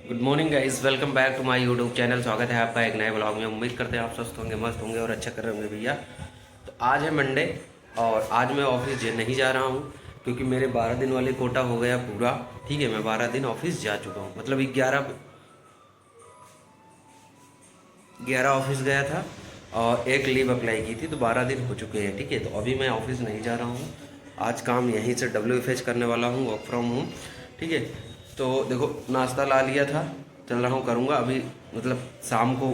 Good morning guys, welcome back to my YouTube channel. स्वागत है आपका एक नए ब्लॉग में। उम्मीद करते हैं आप स्वस्थ होंगे, मस्त होंगे और अच्छा कर रहे होंगे भैया। तो आज है मंडे और आज मैं ऑफिस नहीं जा रहा हूँ क्योंकि मेरे 12 दिन वाले कोटा हो गया पूरा। ठीक है, मैं 12 दिन ऑफिस जा चुका हूँ, मतलब 11 ऑफिस गया था और एक लीव अप्लाई की थी, तो 12 दिन हो चुके हैं। ठीक है, तो अभी मैं ऑफिस नहीं जा रहा हूँ। आज काम यहीं से WFH करने वाला हूँ, वर्क फ्रॉम होम। ठीक है, तो देखो नाश्ता ला लिया था, चल रहा हूँ करूँगा अभी। मतलब शाम को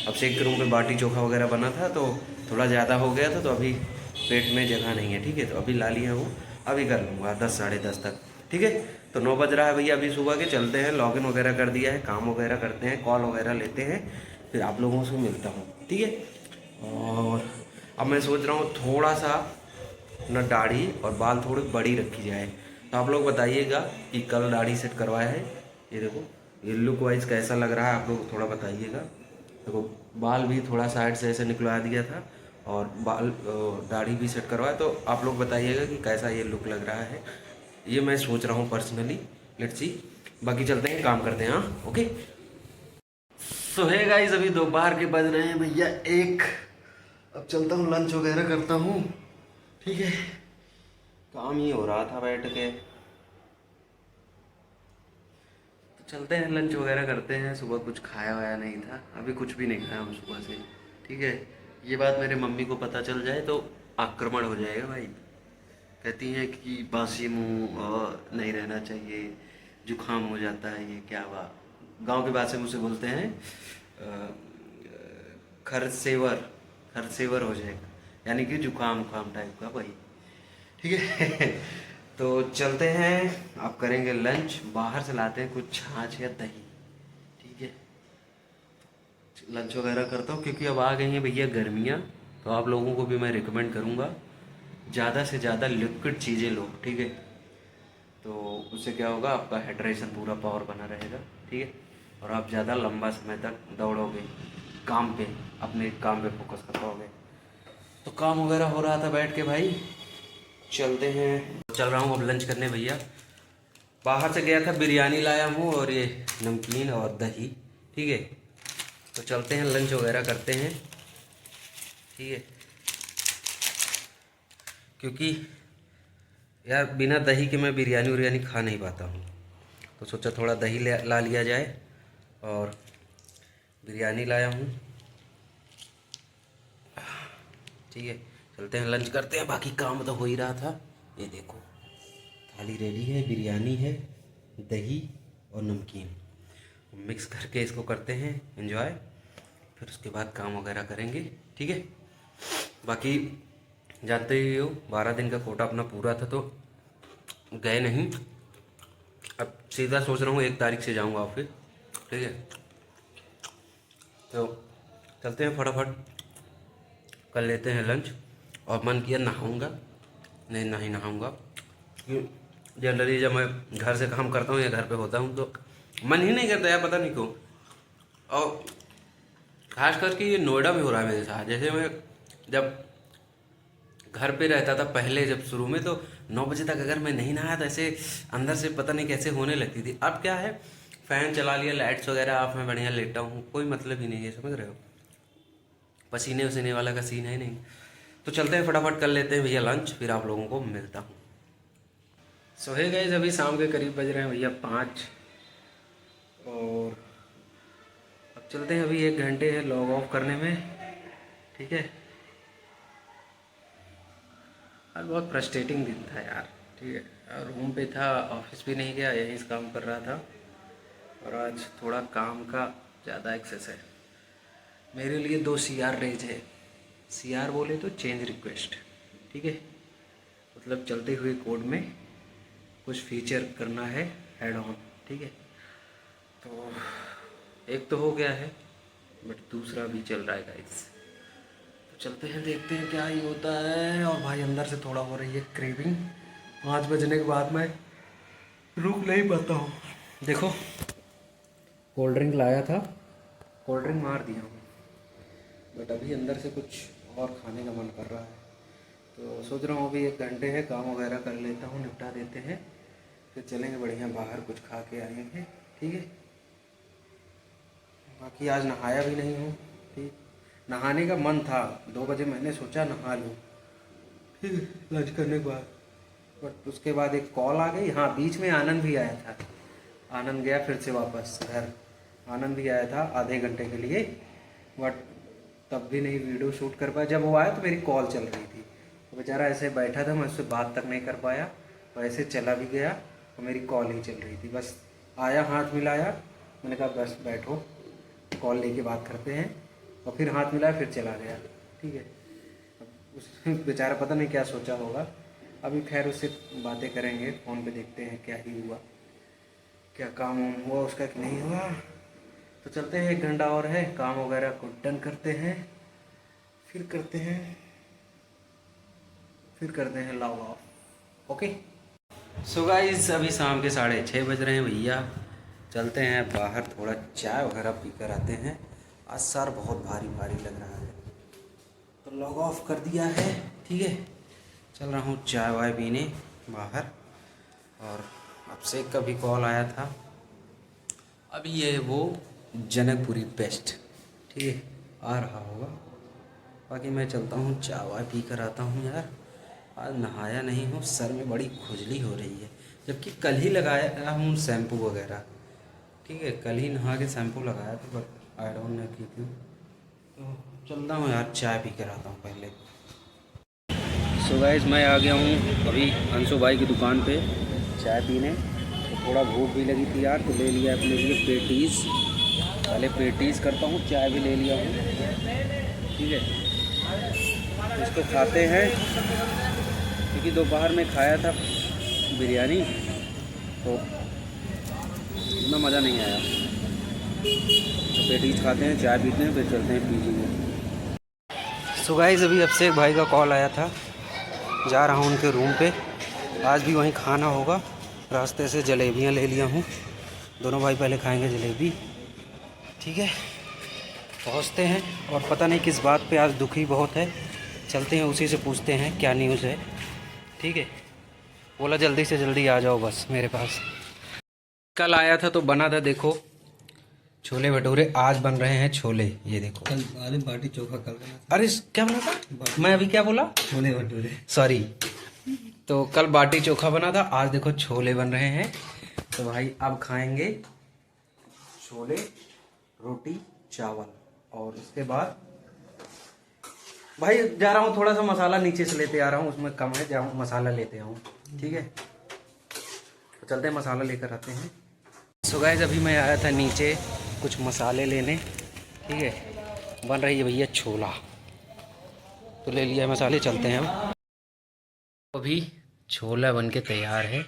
अब शेक रूम पे बाटी चोखा वगैरह बना था तो थोड़ा ज़्यादा हो गया था, तो अभी पेट में जगह नहीं है। ठीक है, तो अभी ला लिया हूँ, अभी कर लूँगा 10 साढ़े 10 तक। ठीक है, तो 9 बज रहा है भैया अभी सुबह के। चलते हैं, लॉगिन वगैरह कर दिया है, काम वगैरह करते हैं, कॉल वगैरह लेते हैं, फिर आप लोगों से मिलता हूँ। ठीक है, और अब मैं सोच रहा हूँ थोड़ा सा ना दाढ़ी और बाल थोड़ी बड़ी रखी जाए। तो आप लोग बताइएगा कि कल दाढ़ी सेट करवाया है, ये देखो, ये लुक वाइज कैसा लग रहा है, आप लोग थोड़ा बताइएगा। देखो बाल भी थोड़ा साइड से ऐसे निकलवा दिया था और बाल दाढ़ी भी सेट करवाया, तो आप लोग बताइएगा कि कैसा ये लुक लग रहा है। ये मैं सोच रहा हूँ पर्सनली, लेट्स सी। बाकी चलते हैं, काम करते हैं। हाँ, ओके। सो है गाइस, अभी दोपहर के बज रहे हैं भैया 1। अब चलता हूँ, लंच वगैरह करता हूँ। ठीक है, काम ही हो रहा था बैठ के, तो चलते हैं लंच वगैरह करते हैं। सुबह कुछ खाया वाया नहीं था, अभी कुछ भी नहीं खाया हम सुबह से। ठीक है, ये बात मेरे मम्मी को पता चल जाए तो आक्रमण हो जाएगा भाई। कहती हैं कि बासी मुंह नहीं रहना चाहिए, जुकाम हो जाता है, ये क्या हुआ। गांव की भाषा में उसे बोलते हैं खरसेवर, खरसेवर हो जाएगा, यानी कि जुकाम उखाम टाइप का भाई। ठीक है तो चलते हैं, आप करेंगे लंच, बाहर से लाते हैं कुछ छाछ या दही। ठीक है, लंच वगैरह करता हूँ क्योंकि अब आ गई हैं भैया गर्मियाँ। तो आप लोगों को भी मैं रिकमेंड करूँगा ज़्यादा से ज़्यादा लिक्विड चीज़ें लो। ठीक है, तो उससे क्या होगा, आपका हाइड्रेशन पूरा पावर बना रहेगा। ठीक है, और आप ज़्यादा लंबा समय तक दौड़ोगे, काम पे, अपने काम पे फोकस कर पाओगे। तो काम वगैरह हो रहा था बैठ के भाई। चलते हैं, चल रहा हूँ अब लंच करने भैया। बाहर से गया था, बिरयानी लाया हूँ और ये नमकीन और दही। ठीक है, तो चलते हैं लंच वगैरह करते हैं। ठीक है, क्योंकि यार बिना दही के मैं बिरयानी उरियानी खा नहीं पाता हूँ, तो सोचा थोड़ा दही ला लिया जाए और बिरयानी लाया हूँ। ठीक है, चलते हैं लंच करते हैं, बाकी काम तो हो ही रहा था। ये देखो थाली रेडी है, बिरयानी है, दही और नमकीन, मिक्स करके इसको करते हैं एंजॉय, फिर उसके बाद काम वगैरह करेंगे। ठीक है, बाकी जानते ही हो 12 दिन का कोटा अपना पूरा था तो गए नहीं। अब सीधा सोच रहा हूँ 1 तारीख से जाऊँगा ऑफिस। ठीक है, तो चलते हैं फटाफट कर लेते हैं लंच। और मन किया नहाऊँगा, नहीं नहाऊँगा क्योंकि जनरली जब मैं घर से काम करता हूँ या घर पे होता हूँ तो मन ही नहीं करता यार, पता नहीं क्यों। और खास करके ये नोएडा में हो रहा है मेरे साथ। जैसे मैं जब घर पे रहता था पहले, जब शुरू में, तो 9 बजे तक अगर मैं नहीं नहाया तो ऐसे अंदर से पता नहीं कैसे होने लगती थी। अब क्या है, फ़ैन चला लिया, लाइट्स वगैरह ऑफ में, बढ़िया लेटा हूँ, कोई मतलब ही नहीं है, समझ रहे हो। पसीने वसीने वाला का सीन है नहीं। तो चलते हैं फटाफट कर लेते हैं भैया लंच, फिर आप लोगों को मिलता हूँ। सो है गाइस, अभी शाम के करीब बज रहे हैं भैया 5 और अब चलते हैं। अभी 1 घंटे है लॉग ऑफ करने में। ठीक है, आज बहुत फ्रस्ट्रेटिंग दिन था यार। ठीक है, और रूम पे था, ऑफिस भी नहीं गया, यहीं से काम कर रहा था। और आज थोड़ा काम का ज़्यादा एक्सेस है। मेरे लिए 2 CR रेज है। CR बोले तो चेंज रिक्वेस्ट। ठीक है, मतलब चलते हुए कोड में कुछ फीचर करना है हेड ऑन। ठीक है, तो एक तो हो गया है, बट दूसरा भी चल रहा है गाइस। तो चलते हैं, देखते हैं क्या ही होता है। और भाई अंदर से थोड़ा हो रही है क्रेविंग, 5 बजने के बाद मैं रुक नहीं पाता हूँ। देखो कोल्ड ड्रिंक लाया था, कोल्ड ड्रिंक मार दिया हूँ, बट अभी अंदर से कुछ और खाने का मन कर रहा है। तो सोच रहा हूँ अभी 1 घंटे है, काम वगैरह कर लेता हूँ, निपटा देते हैं, फिर चलेंगे बढ़िया बाहर, कुछ खा के आएंगे। ठीक है, बाकी आज नहाया भी नहीं हूँ। ठीक, नहाने का मन था, 2 बजे मैंने सोचा नहा लूँ, ठीक, लंच करने के बाद। बट उसके बाद एक कॉल आ गई। हाँ, बीच में आनंद भी आया था। आनंद गया फिर से वापस घर। आनंद भी आया था आधे घंटे के लिए, बट तब भी नहीं वीडियो शूट कर पाया। जब वो आया तो मेरी कॉल चल रही थी, तो बेचारा ऐसे बैठा था, मैं उससे बात तक नहीं कर पाया, तो ऐसे चला भी गया और मेरी कॉल ही चल रही थी। बस आया, हाथ मिलाया, मैंने कहा बस बैठो, कॉल लेके बात करते हैं, और फिर हाथ मिलाया, फिर चला गया। ठीक है, अब उस बेचारा पता नहीं क्या सोचा होगा। अभी खैर उससे बातें करेंगे फ़ोन पे, देखते हैं क्या ही हुआ, क्या काम वाम हुआ उसका कि नहीं हुआ। तो चलते हैं, 1 घंटा और है, काम वगैरह को डन करते हैं, फिर करते हैं log of. Okay, so guys अभी शाम के 6:30 बज रहे हैं भैया। चलते हैं बाहर, थोड़ा चाय वगैरह पी कर आते हैं। आज सर बहुत भारी भारी लग रहा है, तो लॉग ऑफ कर दिया है। ठीक है, चल रहा हूँ चाय वाय पीने बाहर। और अभिषेक का भी कॉल आया था, अभी ये वो जनकपुरी बेस्ट, ठीक है, आ रहा होगा। बाकी मैं चलता हूँ चाय वाय पी कर आता हूँ यार। आज नहाया नहीं हूँ, सर में बड़ी खुजली हो रही है, जबकि कल ही लगाया हूँ शैम्पू वगैरह। ठीक है, कल ही नहा के शैम्पू लगाया था, बट आई डोंट नो क्यों। तो चलता हूँ यार, चाय पी कर आता हूँ पहले। सो गाइस मैं आ गया हूँ अभी अंशु भाई की दुकान पे चाय पीने। तो थोड़ा भूख भी लगी थी यार, तो ले लिया अपने लिए पेटीज़। पहले पेटीज़ करता हूँ, चाय भी ले लिया हूँ। ठीक है, तो इसको खाते हैं, क्योंकि दोपहर में खाया था बिरयानी, तो इतना मज़ा नहीं आया। तो पेटीज़ खाते हैं, चाय पीते हैं, फिर चलते हैं पीजी में। सो गाइस अभी अभिषेक भाई का कॉल आया था, जा रहा हूँ उनके रूम पे। आज भी वहीं खाना होगा। रास्ते से जलेबियाँ ले लिया हूँ, दोनों भाई पहले खाएंगे जलेबी। ठीक है, पहुँचते हैं, और पता नहीं किस बात पे आज दुखी बहुत है। चलते हैं उसी से पूछते हैं क्या न्यूज़ है। ठीक है, बोला जल्दी से जल्दी आ जाओ बस मेरे पास। कल आया था तो बना था, देखो छोले भटूरे। आज बन रहे हैं छोले, ये देखो। कल अरे बाटी चोखा कल बना था। अरे क्या बना था, मैं अभी क्या बोला, छोले भटूरे, सॉरी। तो कल बाटी चोखा बना था, आज देखो छोले बन रहे हैं। तो भाई अब खाएंगे छोले, रोटी, चावल, और उसके बाद भाई जा रहा हूँ, थोड़ा सा मसाला नीचे से लेते आ रहा हूँ, उसमें कम है, जाऊँ मसाला लेते आऊँ। ठीक है, तो चलते हैं मसाला लेकर आते हैं। सो गाइस अभी मैं आया था नीचे कुछ मसाले लेने। ठीक है, बन रही है भैया छोला, तो ले लिया मसाले, चलते हैं हम। अभी छोला बन के तैयार है,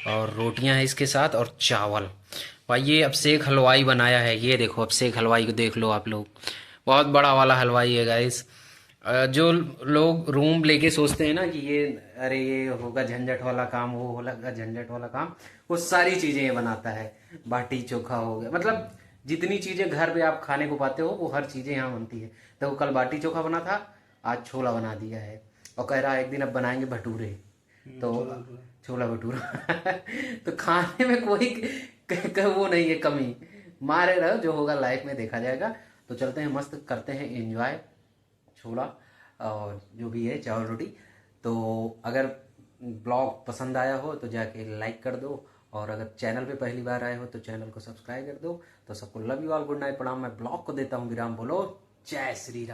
और रोटियां हैं इसके साथ, और चावल। भाई ये अभिषेक हलवाई बनाया है, ये देखो अभिषेक हलवाई को देख लो आप लोग, बहुत बड़ा वाला हलवाई है गाइस। जो लोग रूम लेके सोचते हैं ना कि ये अरे ये होगा झंझट वाला काम, वो होगा झंझट वाला काम, वो सारी चीज़ें ये बनाता है। बाटी चोखा हो गया, मतलब जितनी चीज़ें घर पे आप खाने को पाते हो वो हर चीज़ें यहाँ बनती है। तो कल बाटी चोखा बना था, आज छोला बना दिया है, और कह रहा है एक दिन अब बनाएंगे भटूरे, तो छोला भटूरा तो खाने में कोई वो नहीं है कमी, मारे रहो, जो होगा लाइफ में देखा जाएगा। तो चलते हैं, मस्त करते हैं एंजॉय छोला और जो भी है चावल रोटी। तो अगर ब्लॉग पसंद आया हो तो जाके लाइक कर दो, और अगर चैनल पे पहली बार आए हो तो चैनल को सब्सक्राइब कर दो। तो सबको love you all, good night, प्रणाम। मैं ब्लॉग को देता हूँ विराम, बोलो जय श्री राम।